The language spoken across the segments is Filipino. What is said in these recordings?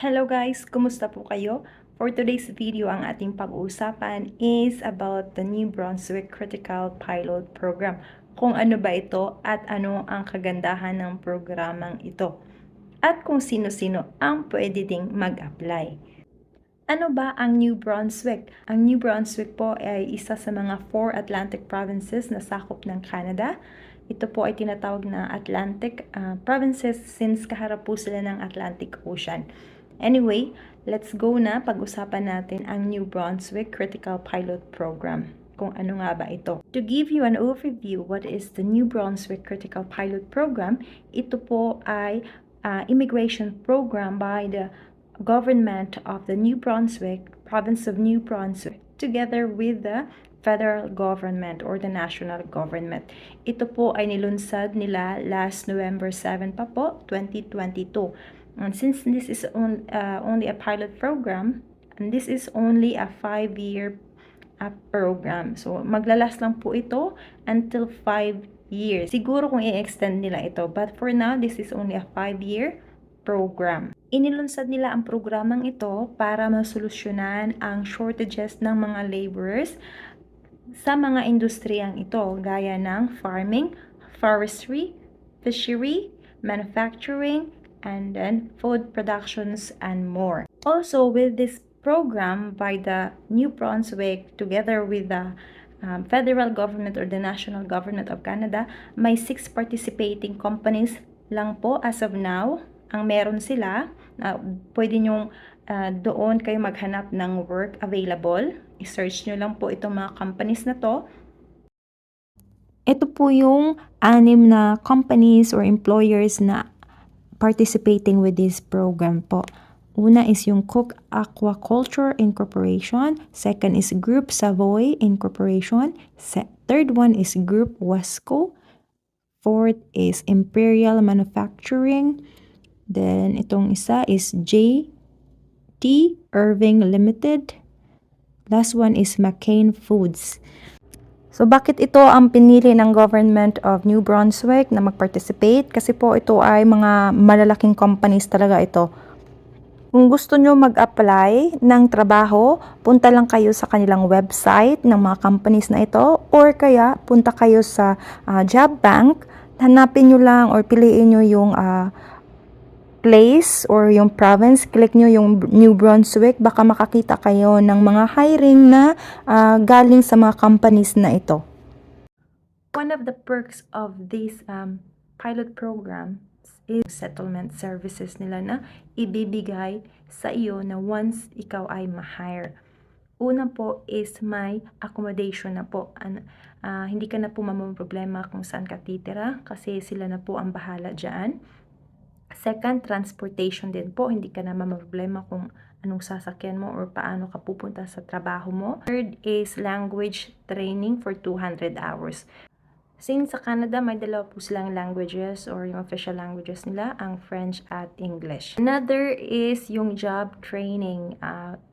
Hello guys! Kumusta po kayo? For today's video, ang ating pag-uusapan is about the New Brunswick Critical Pilot Program. Kung ano ba ito at ano ang kagandahan ng programang ito. At kung sino-sino ang pwede ding mag-apply. Ano ba ang New Brunswick? Ang New Brunswick po ay isa sa mga 4 Atlantic provinces na sakop ng Canada. Ito po ay tinatawag na Atlantic provinces since kaharap po sila ng Atlantic Ocean. Anyway, let's go na pag-usapan natin ang New Brunswick Critical Pilot Program. Kung ano nga ba ito. To give you an overview, what is the New Brunswick Critical Pilot Program? Ito po ay immigration program by the government of the New Brunswick, province of New Brunswick, together with the federal government or the national government. Ito po ay nilunsad nila last November 7 pa po, 2022. And since this is only a pilot program, and this is only a 5-year program. So, maglalas lang po ito until 5 years. Siguro kung i-extend nila ito. But for now, this is only a 5-year program. Inilunsad nila ang programang ito para masolusyonan ang shortages ng mga laborers sa mga industriyang ito gaya ng farming, forestry, fishery, manufacturing, and then food productions and more. Also, with this program by the New Brunswick together with the federal government or the national government of Canada, may 6 participating companies lang po as of now ang meron sila. Pwede nyong doon kayo maghanap ng work available. I-search nyo lang po itong mga companies na to. Ito po yung 6 na companies or employers na participating with this program po. Una is yung Cook Aquaculture Incorporation. Second is Group Savoy Incorporation. Third one is Group Wesco. Fourth is Imperial Manufacturing. Then, itong isa is J.T. Irving Limited. Last one is McCain Foods. So, bakit ito ang pinili ng government of New Brunswick na mag-participate? Kasi po ito ay mga malalaking companies talaga ito. Kung gusto nyo mag-apply ng trabaho, punta lang kayo sa kanilang website ng mga companies na ito or kaya punta kayo sa job bank, hanapin nyo lang or piliin nyo yung place or yung province, click nyo yung New Brunswick, baka makakita kayo ng mga hiring na galing sa mga companies na ito. One of the perks of this pilot program is settlement services nila na ibibigay sa iyo na once ikaw ay ma-hire. Una po is may accommodation na po. Hindi ka na po problema kung saan ka titira kasi sila na po ang bahala dyan. Second, transportation din po. Hindi ka na problema kung anong sasakyan mo or paano ka pupunta sa trabaho mo. Third is language training for 200 hours. Since sa Canada, may dalawa po silang languages or yung official languages nila, ang French at English. Another is yung job training.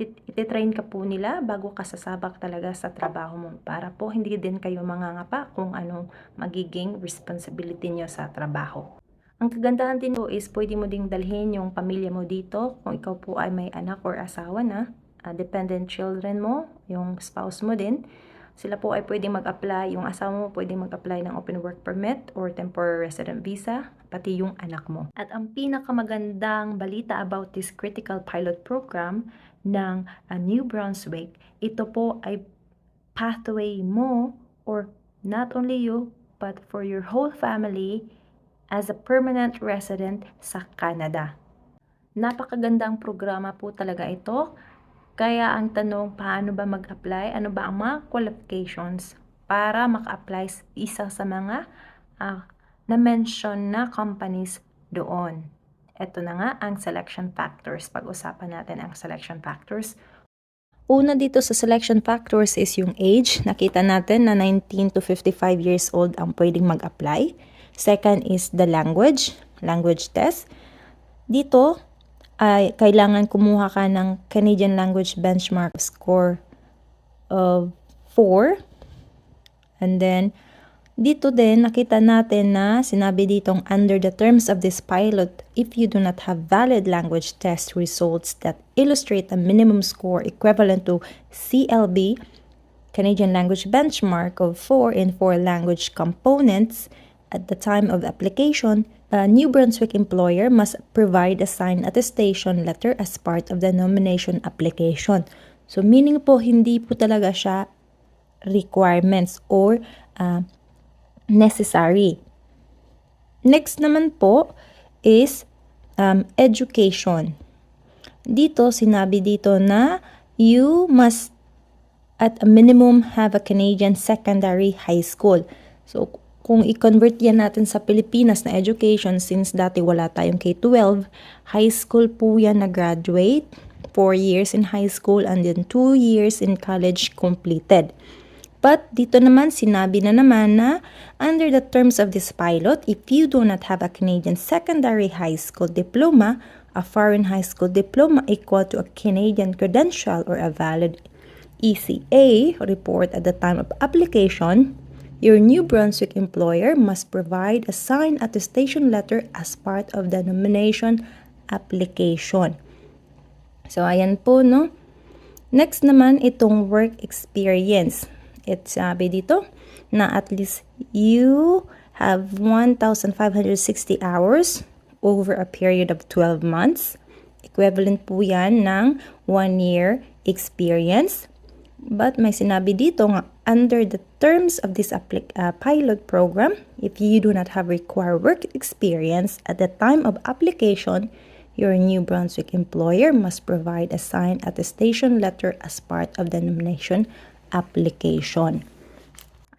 Ititrain ka po nila bago ka sasabak talaga sa trabaho mo para po hindi din kayo mangangapa kung anong magiging responsibility nyo sa trabaho. Ang kagandahan din po is pwede mo ding dalhin yung pamilya mo dito kung ikaw po ay may anak or asawa na, dependent children mo, yung spouse mo din. Sila po ay pwedeng mag-apply, yung asawa mo pwedeng mag-apply ng open work permit or temporary resident visa, pati yung anak mo. At ang pinakamagandang balita about this critical pilot program ng New Brunswick, ito po ay pathway mo or not only you, but for your whole family as a permanent resident sa Canada. Napakagandang programa po talaga ito. Kaya ang tanong, paano ba mag-apply? Ano ba ang mga qualifications para maka-apply isa sa mga na-mention na companies doon? Ito na nga ang selection factors. Pag-usapan natin ang selection factors. Una dito sa selection factors is yung age. Nakita natin na 19 to 55 years old ang pwedeng mag-apply. Second is the language test. Dito, ay kailangan kumuha ka ng Canadian Language Benchmark score of 4. And then, Dito din, nakita natin na sinabi ditong under the terms of this pilot, if you do not have valid language test results that illustrate a minimum score equivalent to CLB, Canadian Language Benchmark of 4 in 4 language components, at the time of application, a New Brunswick employer must provide a signed attestation letter as part of the nomination application. So, meaning po, hindi po talaga siya requirements or necessary. Next naman po is education. Dito, sinabi dito na you must at a minimum have a Canadian secondary high school. So, kung i-convert yan natin sa Pilipinas na education, since dati wala tayong K-12, high school po yan na graduate, 4 years in high school and then 2 years in college completed. But dito naman, sinabi na naman na under the terms of this pilot, if you do not have a Canadian secondary high school diploma, a foreign high school diploma equal to a Canadian credential or a valid ECA report at the time of application, your New Brunswick employer must provide a signed attestation letter as part of the nomination application. So, ayan po, no? Next naman, itong work experience. It's sabi dito na at least you have 1,560 hours over a period of 12 months. Equivalent po yan ng 1 year experience. But may sinabi dito nga, under the terms of this pilot program, if you do not have required work experience at the time of application, your New Brunswick employer must provide a signed attestation letter as part of the nomination application.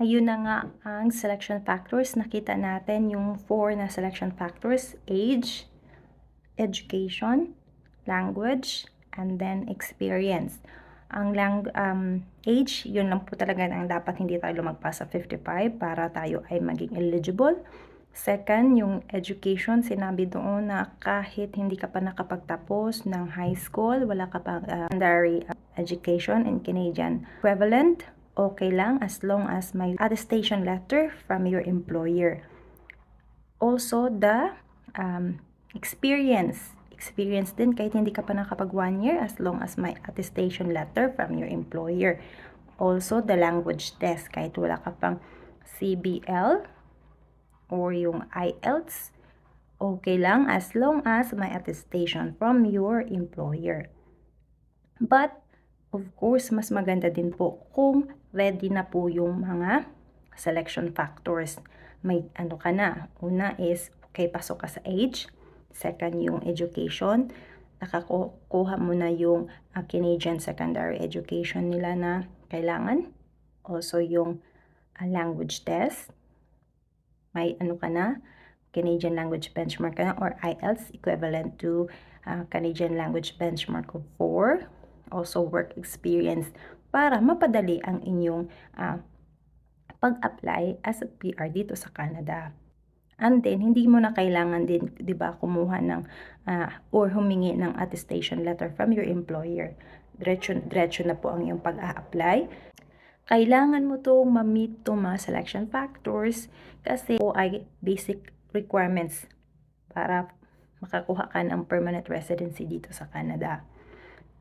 Ayun na nga ang selection factors. Nakita natin yung 4 na selection factors: age, education, language, and then experience. Ang age, yun lang po talaga ang dapat hindi tayo lumagpas sa 55 para tayo ay maging eligible. Second, yung education, sinabi doon na kahit hindi ka pa nakapagtapos ng high school, wala ka pa secondary education in Canadian equivalent, okay lang as long as may attestation letter from your employer. Also, the experience din kahit hindi ka pa nakapag 1 year as long as may attestation letter from your employer. Also, the language test kahit wala ka pang CBL or yung IELTS, okay lang as long as may attestation from your employer. But, of course, mas maganda din po kung ready na po yung mga selection factors. May ano ka na. Una is, okay, pasok ka sa age. Second, yung education. Nakakuha mo na yung Canadian secondary education nila na kailangan. Also, yung language test. May ano ka na, Canadian language benchmark ka na or IELTS equivalent to Canadian language benchmark of 4. Also, work experience para mapadali ang inyong pag-apply as a PR dito sa Canada. And then, hindi mo na kailangan din, di ba, kumuha ng or humingi ng attestation letter from your employer. Diretso na po ang iyong pag-a-apply. Kailangan mo itong ma-meet itong mga selection factors kasi po ay basic requirements para makakuha ka ng permanent residency dito sa Canada.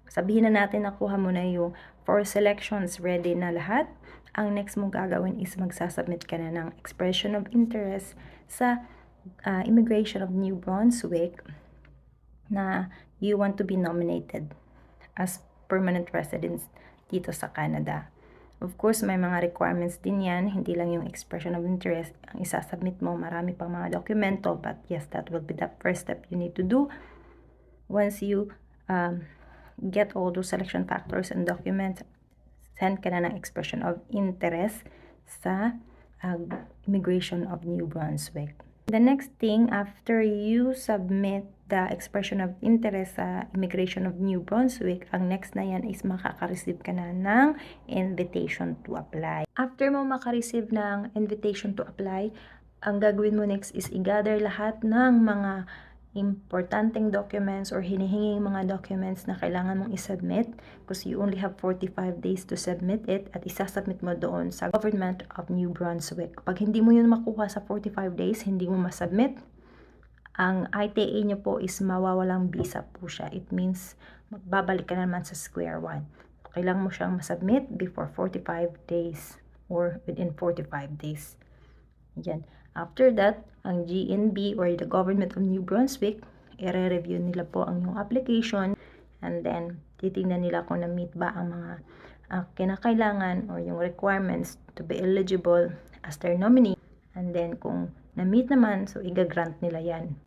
Sabihin na natin nakuha mo na yung 4 selections, ready na lahat. Ang next mong gagawin is magsasubmit ka na ng expression of interest sa Immigration of New Brunswick na you want to be nominated as permanent residents dito sa Canada. Of course, may mga requirements din yan. Hindi lang yung expression of interest ang isasubmit mo. Marami pang mga dokumento. But yes, that will be the first step you need to do. Once you get all those selection factors and documents, send ka na ng expression of interest sa Immigration of New Brunswick. The next thing, after you submit the expression of interest sa Immigration of New Brunswick, ang next na yan is makaka-receive ka na ng invitation to apply. After mo maka-receive ng invitation to apply, ang gagawin mo next is i-gather lahat ng mga importanteng documents or hinihinging mga documents na kailangan mong isubmit because you only have 45 days to submit it at isasubmit mo doon sa Government of New Brunswick. Pag hindi mo yun makuha sa 45 days, hindi mo masubmit, ang ITA nyo po is mawawalang visa po siya. It means magbabalik ka naman sa square one. Kailangan mo siyang masubmit before 45 days or within 45 days. Yan. After that, ang GNB or the Government of New Brunswick, i-review nila po ang yung application and then titingnan nila kung na-meet ba ang mga kinakailangan or yung requirements to be eligible as their nominee. And then kung na-meet naman, so i-grant nila yan.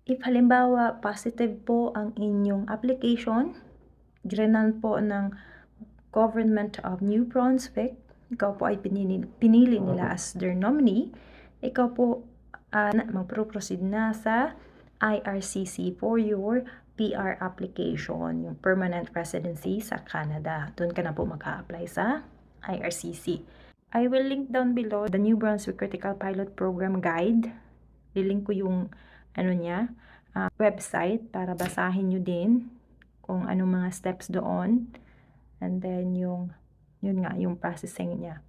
If halimbawa positive po ang inyong application, grinant po ng Government of New Brunswick, ikaw po ay pinili nila as their nominee, ikaw po magpo-proceed na sa IRCC for your PR application, yung permanent residency sa Canada. Doon ka na po mag-a-apply sa IRCC. I will link down below the New Brunswick Critical Pilot Program Guide. Lilink ko yung website para basahin nyo din kung anong mga steps doon. And then yun yung processing niya.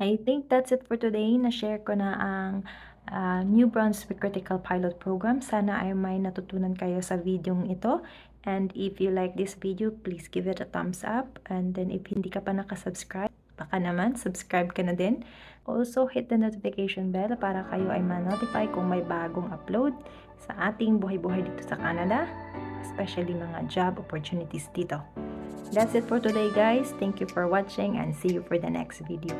I think that's it for today. Na-share ko na ang New Brunswick Critical Pilot Program. Sana ay may natutunan kayo sa videong ito. And if you like this video, please give it a thumbs up. And then if hindi ka pa nakasubscribe, baka naman, subscribe ka na din. Also, hit the notification bell para kayo ay ma-notify kung may bagong upload sa ating buhay-buhay dito sa Canada, especially mga job opportunities dito. That's it for today, guys. Thank you for watching and see you for the next video.